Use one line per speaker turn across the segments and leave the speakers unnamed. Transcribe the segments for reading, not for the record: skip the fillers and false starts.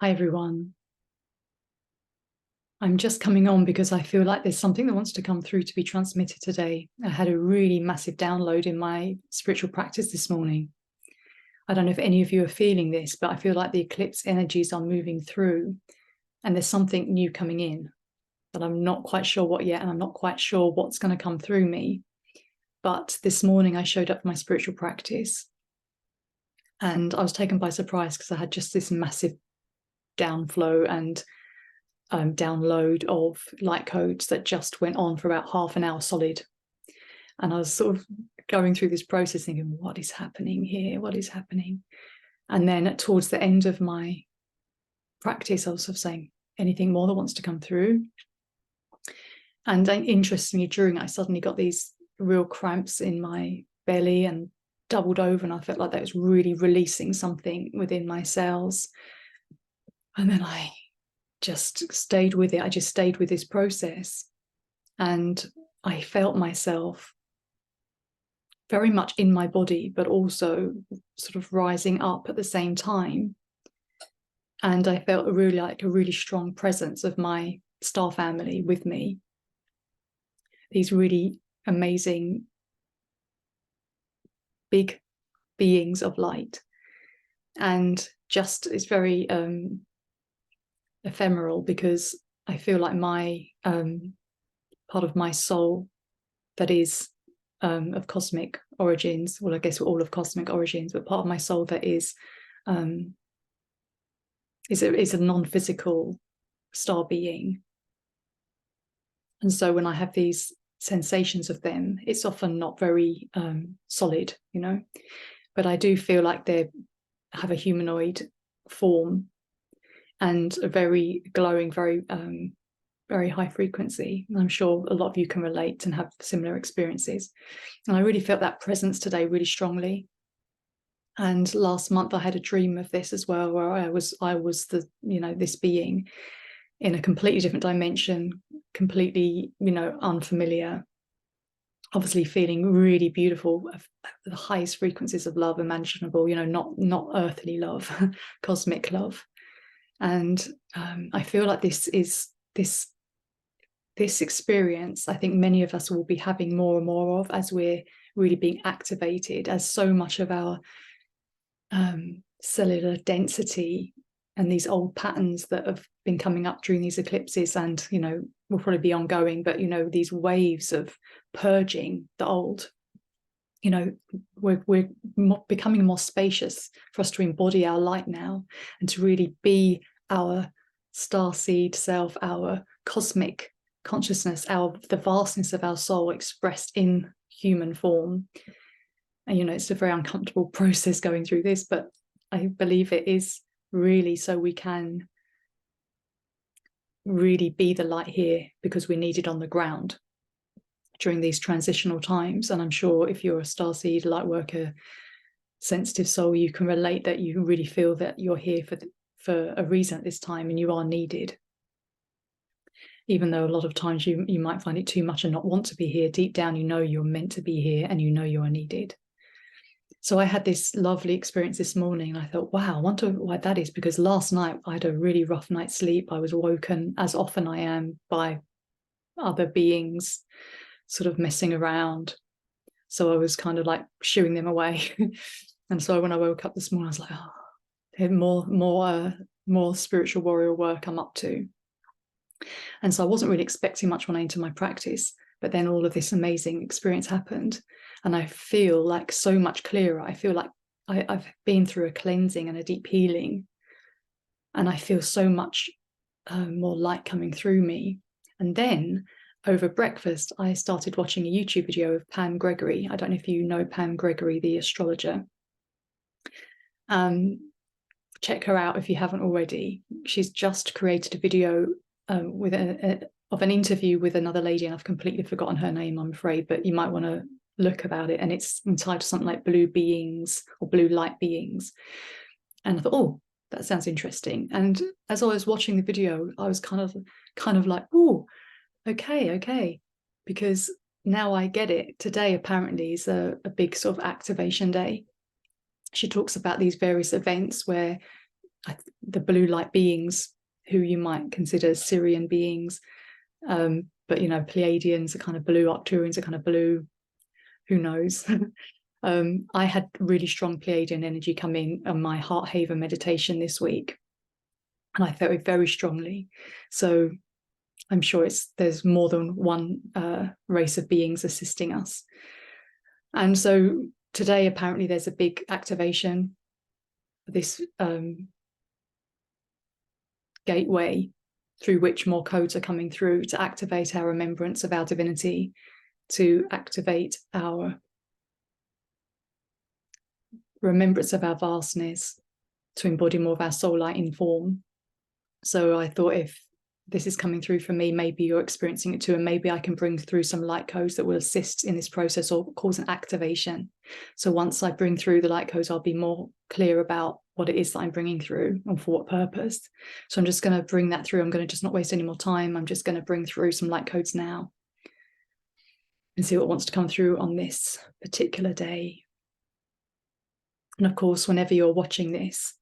Hi everyone. I'm just coming on because I feel like there's something that wants to come through to be transmitted today. I had a really massive download in my spiritual practice this morning. I don't know if any of you are feeling this, but I feel like the eclipse energies are moving through and there's something new coming in, but I'm not quite sure what yet, and I'm not quite sure what's going to come through me. But this morning I showed up for my spiritual practice and I was taken by surprise because I had just this massive downflow and download of light codes that just went on for about half an hour solid. And I was sort of going through this process thinking, what is happening here? What is happening? And then towards the end of my practice, I was sort of saying, anything more that wants to come through? And interestingly, during it, I suddenly got these real cramps in my belly and doubled over, and I felt like that was really releasing something within my cells. And then I just stayed with it. I just stayed with this process, and I felt myself very much in my body, but also sort of rising up at the same time. And I felt a really strong presence of my star family with me. These really amazing big beings of light, and just it's very ephemeral, because I feel like my part of my soul that is of cosmic origins, well, I guess we're all of cosmic origins, but part of my soul that is a non-physical star being. And so when I have these sensations of them, it's often not very solid, you know, but I do feel like they have a humanoid form and a very glowing, very high frequency. And I'm sure a lot of you can relate and have similar experiences. And I really felt that presence today really strongly. And last month I had a dream of this as well, where I was the, you know, this being in a completely different dimension, completely, you know, unfamiliar, obviously feeling really beautiful, the highest frequencies of love imaginable, you know, not earthly love, cosmic love. And I feel like this experience, I think many of us will be having more and more of, as we're really being activated, as so much of our cellular density and these old patterns that have been coming up during these eclipses, and, you know, will probably be ongoing, but, you know, these waves of purging the old, you know, we're becoming more spacious for us to embody our light now, and to really be our starseed self, our cosmic consciousness, the vastness of our soul expressed in human form. And, you know, it's a very uncomfortable process going through this, but I believe it is really so we can really be the light here, because we need it on the ground during these transitional times. And I'm sure if you're a starseed, light worker, sensitive soul, you can relate that you really feel that you're here for a reason at this time, and you are needed. Even though a lot of times you might find it too much and not want to be here, deep down you know you're meant to be here and you know you are needed. So I had this lovely experience this morning, and I thought, wow, I wonder why that is, because last night I had a really rough night's sleep. I was woken, as often I am, by other beings sort of messing around. So I was kind of like shooing them away. And so when I woke up this morning, I was like, oh, more spiritual warrior work I'm up to. And so I wasn't really expecting much when I entered my practice, but then all of this amazing experience happened, and I feel like so much clearer. I feel like I've been through a cleansing and a deep healing, and I feel so much more light coming through me. And then over breakfast, I started watching a YouTube video of Pam Gregory. I don't know if you know Pam Gregory, the astrologer. Check her out if you haven't already. She's just created a video with of an interview with another lady, and I've completely forgotten her name, I'm afraid, but you might want to look about it, and it's entitled something like Blue Beings or Blue Light Beings. And I thought, oh, that sounds interesting. And as I was watching the video, I was kind of like, oh, okay, because now I get it. Today apparently is a big sort of activation day. She talks about these various events where the blue light beings, who you might consider Syrian beings, but you know, Pleiadians are kind of blue, Arcturians are kind of blue, who knows. I had really strong Pleiadian energy come in on my Heart Haven meditation this week, and I felt it very strongly. So I'm sure there's more than one race of beings assisting us. And so today, apparently, there's a big activation, this gateway through which more codes are coming through to activate our remembrance of our divinity, to activate our remembrance of our vastness, to embody more of our soul light in form. So I thought, if this is coming through for me, maybe you're experiencing it too, and maybe I can bring through some light codes that will assist in this process or cause an activation. So once I bring through the light codes, I'll be more clear about what it is that I'm bringing through and for what purpose. So I'm just going to bring that through. I'm going to just not waste any more time. I'm just going to bring through some light codes now and see what wants to come through on this particular day. And of course, whenever you're watching this,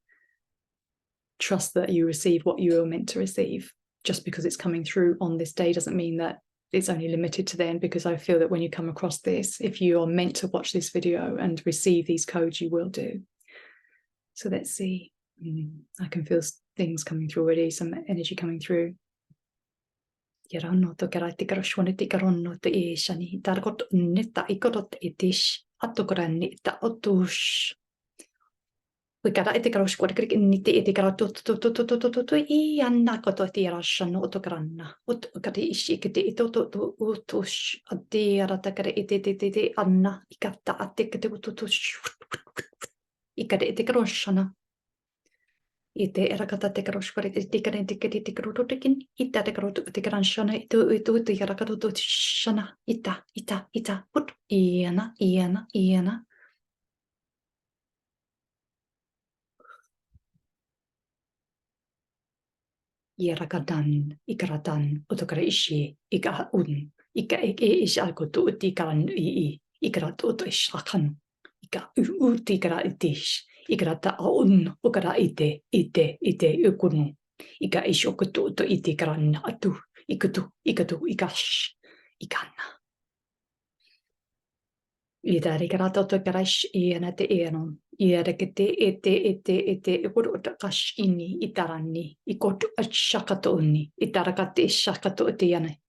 trust that you receive what you are meant to receive. Just because it's coming through on this day doesn't mean that it's only limited to then, because I feel that when you come across this, if you are meant to watch this video and receive these codes, you will do. So let's see. I can feel things coming through already, some energy coming through. We got it. Gara squad crick in it. Gara to e anna koto tira shano autogranna. Utokati shikiti to utush a dear attacker it anna. Ikata a ticket to ikade tigroshana. Ite erakata tigroshka ticket tikrutukin. Ita tikranshana to the yarakato shana. Ita. Put Iana. Yerakadan, Ikaratan, Otokarishi, Ika Ika Ishakoto Utikaran Ikarato Shakan, Ika Utikara itish, Ikarata Ukara ite Ukunu, Ika Ishokoto to Itikaran Atu, Ikatu, Ikash, Ikana. Idarikarato to Karash Ianate Enon. Iadakete ete ikurash ini itarani ikot shakatoni itarakate shakato etiane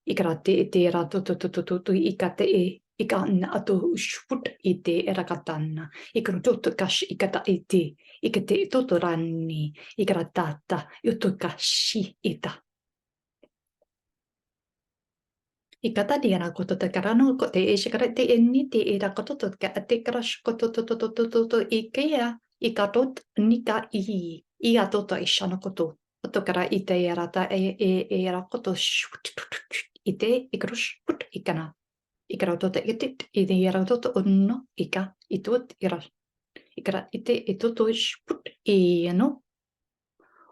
ikarate ete rato to ikate ikan ato shput ite erakatana ikruto kash ikata ite ikate totorani ikaratata yotokashi ita Ikata diana koto te karano ko te shikara te eni te era koto to ka te crash koto to ikea ikatot nika I ato to ishano koto to kara ite era ta era koto ite ikrush put ikana ikarato te itit ide era to onno ika itut ira ikara ite itoto put no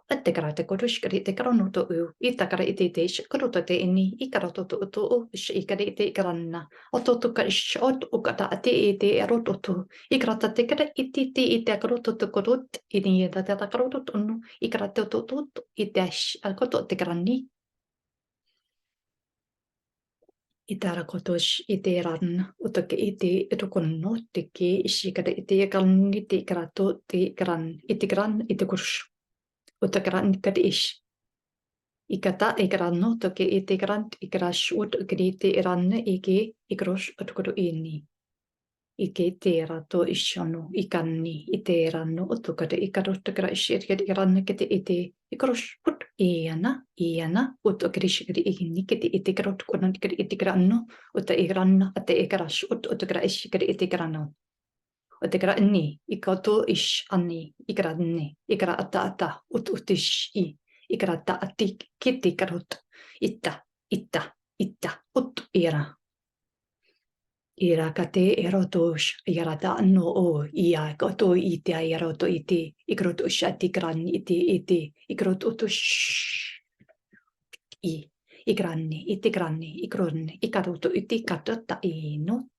Attekara te korushkari te karonuto itakara ite te shkaruto te ini ikarato to ikari te karanna ototo ka shot ukata ate te erototo ikrata te kara ite karoto to korot ini ta karoto no ikrato to itash alkoto te karanni itara kotosh ite ran utoke ite etokonno te ke shikara ite karanni te karato te karan ite kursh Utakaran kadish. Ikata ikranno toke itigrant ikrash ut grite iranne ikrosh utkuru inni. Ike tera to ishano ikanni iteranno utukade ikarot krash iranne kete ite ikrosh put iana utukrish inni kete itigrot kunan kete itigranno uta igranna ate ikrash utukrash kete itigranno. Utikranni ikato ish anni ikranni ikra ata utish ikrata atik kiti karot itta ira kate erotosh yarata no ia koto ite eroto ite ikroto shati kran ite ikroto utush ikranni ikronne ikaroto ite katata no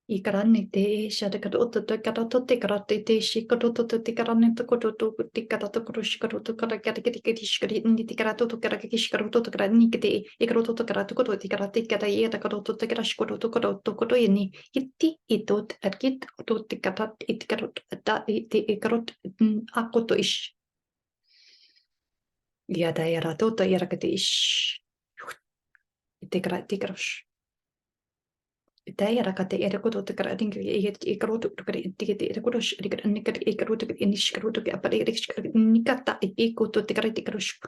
Ikarani te shadakaroto karato te karate te shikaroto te karane to koto te karato kroshikaroto karakatishkari ni te karato to karakishkaroto to karani kete ikaroto to karato koto te karate kara yeta karoto te karashkoto koto yeni iti itot arkit to te karat it karot ta te ikarot akoto ish yada yarato to yarakate ish te karate karosh Tayara kate erakoto te kara ringa e karoto to kara te erakoto shriga nika e karoto inish karoto ke apare nikata e koto te kara te karosh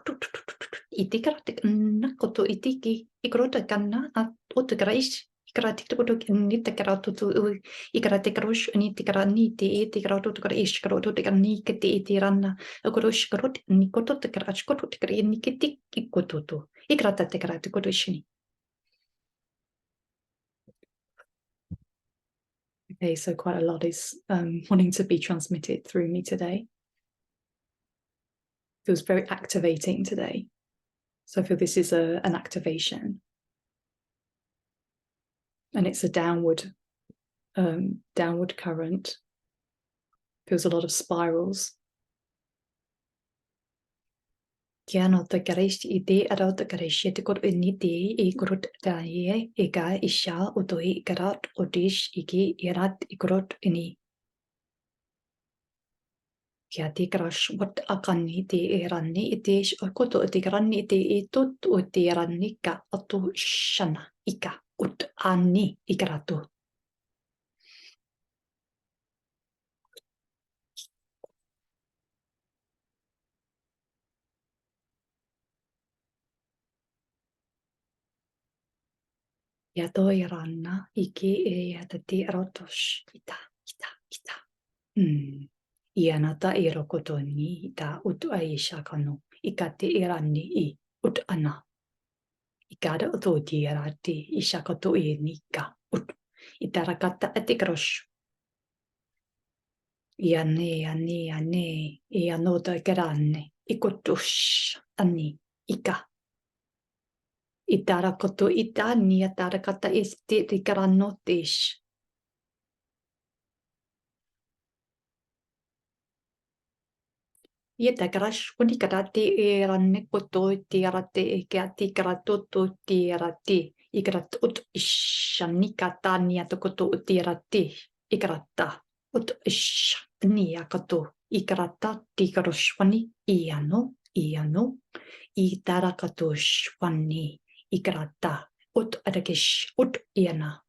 iti kara te nakoto itiki e karoto kana o te kara ish kara te koto ni te kara to i kara te karosh ni te kara ni te karoto to kara ish karoto te kara ni ke te rana o karosh karoto ni koto te kara koto te kara ni ke te koto to i kara te kara te koto shini. Okay, so quite a lot is wanting to be transmitted through me today. Feels very activating today. So I feel this is an activation. And it's a downward current. Feels a lot of spirals. Kiano te kareish ide arau te kareish te kor initi I korot taie ega isha utoi karat odish iki irat ikorot ini. Kia te karash wat akani te ranni ite koto te ranni ite tot o te ranni ka atu shana ika ut ani ikaratu. Ja toi ranna iki e te rotos ita. Ianata I rokotoni ita ut aisha kanu ikate iranni I ut ana. Ikada oto ti arati ishakato I nika ut itarakata atikrosh. Iane ianota geranne ikotush ani ika. Itarakoto itani atarakata isti rikaranotish. Ieta karash unikarati ranne koto tiarate keati karatoto tiarati ikarat ishanikata niatokoto tiarati ikarata ut ishaniakato ikarata tikaroshwani iano itarakato shwani ikarata ut arakish ut iana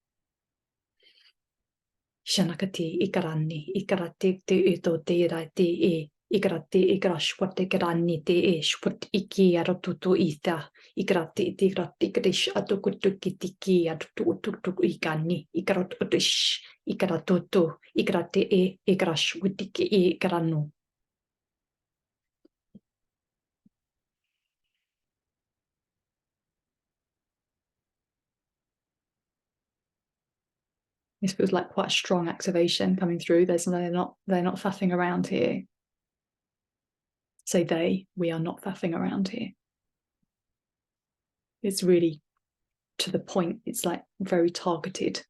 shanakati ikarate te ito te rate ikarate ikarashwate karani te shwat iki arotutu ita ikarate ikatish atukutukitiki atututu ikani ikarot utish ikaratoto ikarate ikarashwitiki ikaranu. This feels like quite a strong activation coming through. They're not faffing around here. Say we are not faffing around here. It's really to the point. It's like very targeted.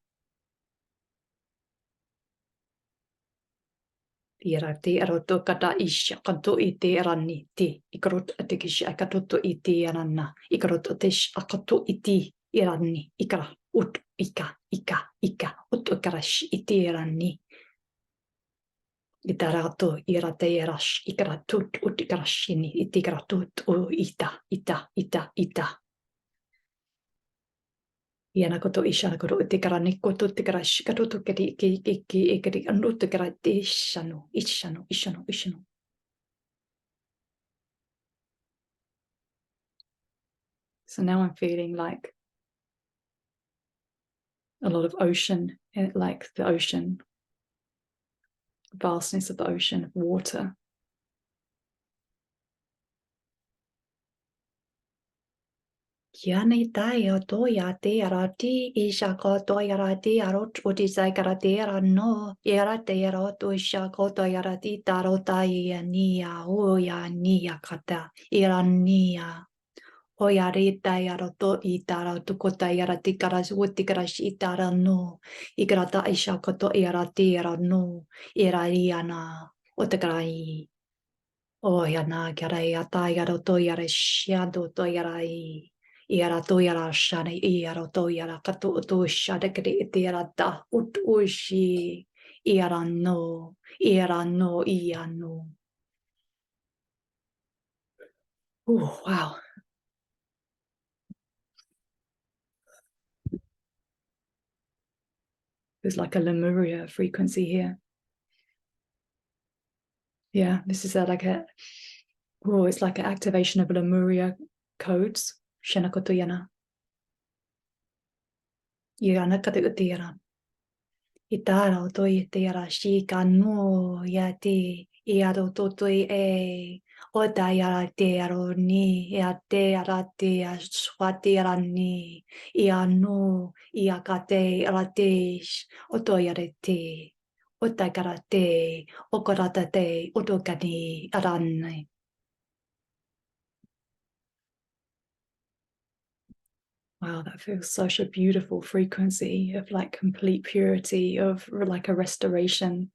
Irate aroto kata isha kanto ite rani te ikarot atekish akatoto ite ranna ikarot atesh akato ite irani ikara ut ika ut karash ite rani itarato irate erash ikaratut ut karashini ite karatut o ita Iana koto ishana koto te karani koto te karash katoto kari kari anu te karate ishano. So now I'm feeling like a lot of ocean, like the ocean, vastness of the ocean, of water. Kiane taia toya te arati isha ko toya rati arot utisai karate no irate aroto isha ko toya rati tarota ia nia o ya nia kata irania Oyari tayaro to itara tukota yara tikaras wutikaras itara no. Igrata ishakoto iratira no. Irariana. Otakarai. Oyana garai atayaro to yara shado to yarai. Iara to yara shane iaro to yara katu to shadakri itira da ut ushi. Iara no. Iara no iano. Oh, wow. There's like a Lemuria frequency here. Yeah, this is it's like an activation of Lemuria codes. Shenakotoyana. Irana kateutira. Itara otoyetera shika no yate. Iaro totoi e. Ota yara te aro ni. Iate arate aswate arani. Iano. Iakate aratesh. Otoyarete. Otakarate. Okoratate. Otokani arane. Wow, that feels such a beautiful frequency of like complete purity, of like a restoration,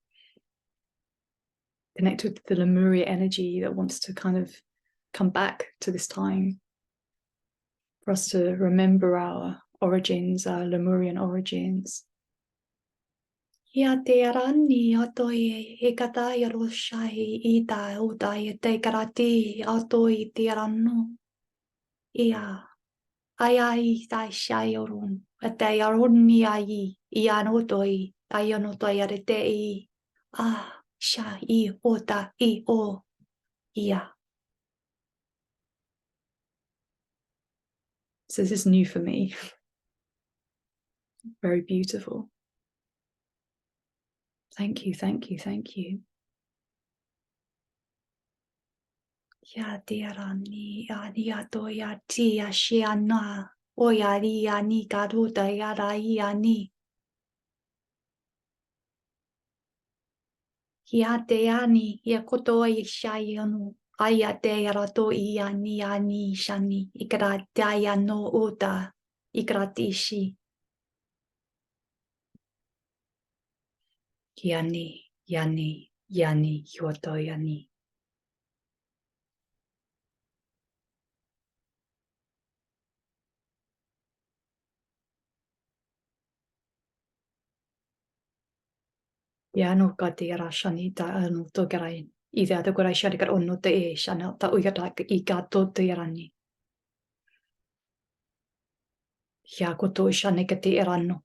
connected to the Lemuria energy that wants to kind of come back to this time for us to remember our origins, our Lemurian origins. Ia te arani atoi e katai aroshai i ta utai te karati atoi te arano. Ia. Ai ai tai shai orun. A te aroni ai I anotoi. Ai anotoi are te I. Ah, sha I ota I o. Ia. So this is new for me. Very beautiful. Thank you, thank you, thank you. Ya te arani ani atoi a ti a she ana. Oia ri ani karuta yara I ani. Ia te ani, ia kotoa I shai anu. Aia te arato I ani shani. Ikra te aia no uta. Ikra tishi. Yani, yani, yani, yoto yani. Yano ka te ara shani ta anu to karai. Ida te korai shari kar ono te e shana ta uiata I kato te arani. Ya koto shane ka te erano.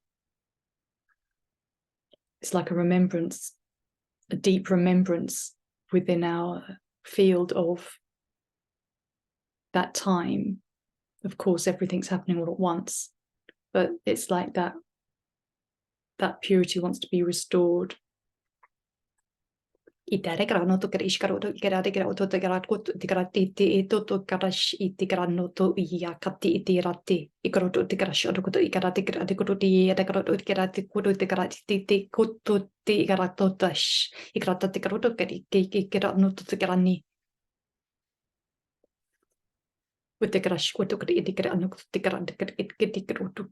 It's like a remembrance, a deep remembrance within our field of that time. Of course, everything's happening all at once, but it's like that purity wants to be restored. Itare grano to karish karo to gerade grano to gerat kut tigrati ti to karash itigrano to yakati itirati ikro to tigrash to kuto ikarati grati kuto ti edakro to gerati kuto tigrati ti kuto ti garato tash ikrata tikro to kari ki gerano to tigrani with the crash with the itigrano to tigrati itikro to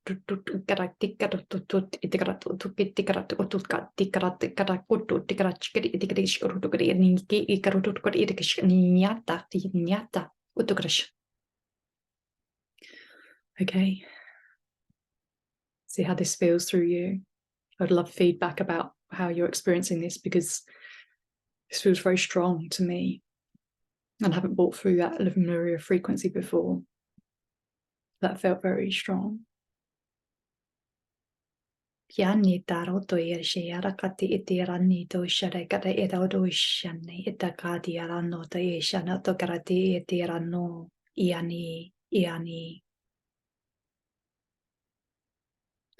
garati karo to itigrato to itigrato to tigrati karakuto tigrach kiri itigrish karo to kiri ni ki ikaro to kiri itikish nyata utogrash. Okay, see how this feels through you. I'd love feedback about how you're experiencing this, because this feels very strong to me and I haven't walked through that Lemuria frequency before. That felt very strong. Piani taro to ye shara kati itirani to shara kata edo shani itakati arano to ye shana to karati itirano iani.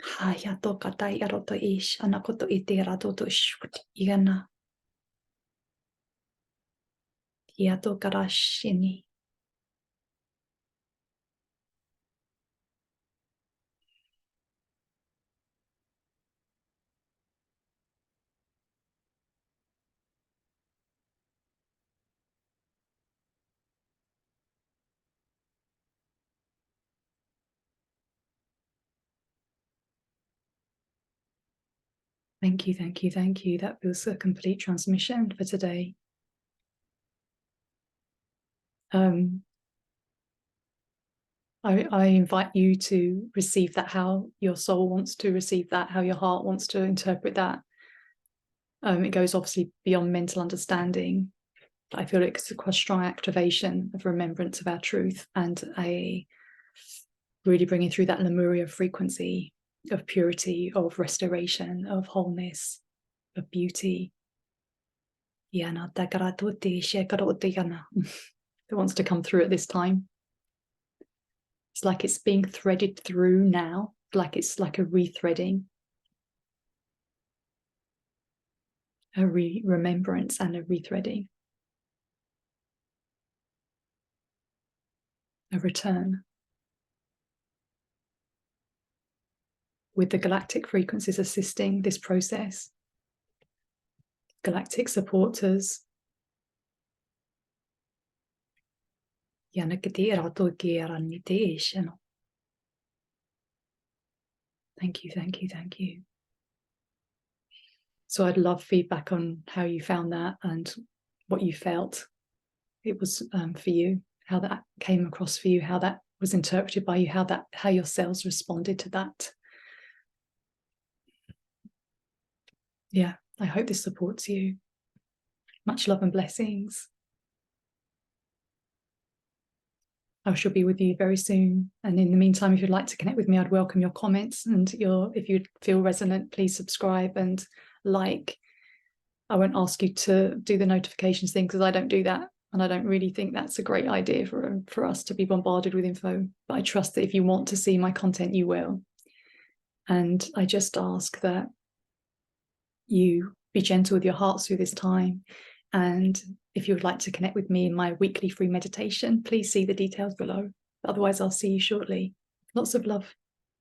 Haya to kata aroto ish anakoto itirato to shut igana. Yato karashini. Thank you, thank you, thank you. That feels a complete transmission for today. I invite you to receive that how your soul wants to receive that, how your heart wants to interpret that. It goes obviously beyond mental understanding, but I feel it's a strong activation of remembrance of our truth and a really bringing through that Lemurian frequency of purity, of restoration, of wholeness, of beauty. That wants to come through at this time. It's like it's being threaded through now, like it's like a rethreading, a remembrance and a rethreading, a return. With the galactic frequencies assisting this process, galactic supporters. Thank you, thank you, thank you. So I'd love feedback on how you found that and what you felt it was for you, how that came across for you, how that was interpreted by you, how your cells responded to that. Yeah, I hope this supports you. Much love and blessings. I shall be with you very soon. And in the meantime, if you'd like to connect with me, I'd welcome your comments. And if you feel resonant, please subscribe and like. I won't ask you to do the notifications thing because I don't do that. And I don't really think that's a great idea for us to be bombarded with info. But I trust that if you want to see my content, you will. And I just ask that you be gentle with your hearts through this time. And if you would like to connect with me in my weekly free meditation, please see the details below. Otherwise, I'll see you shortly. Lots of love.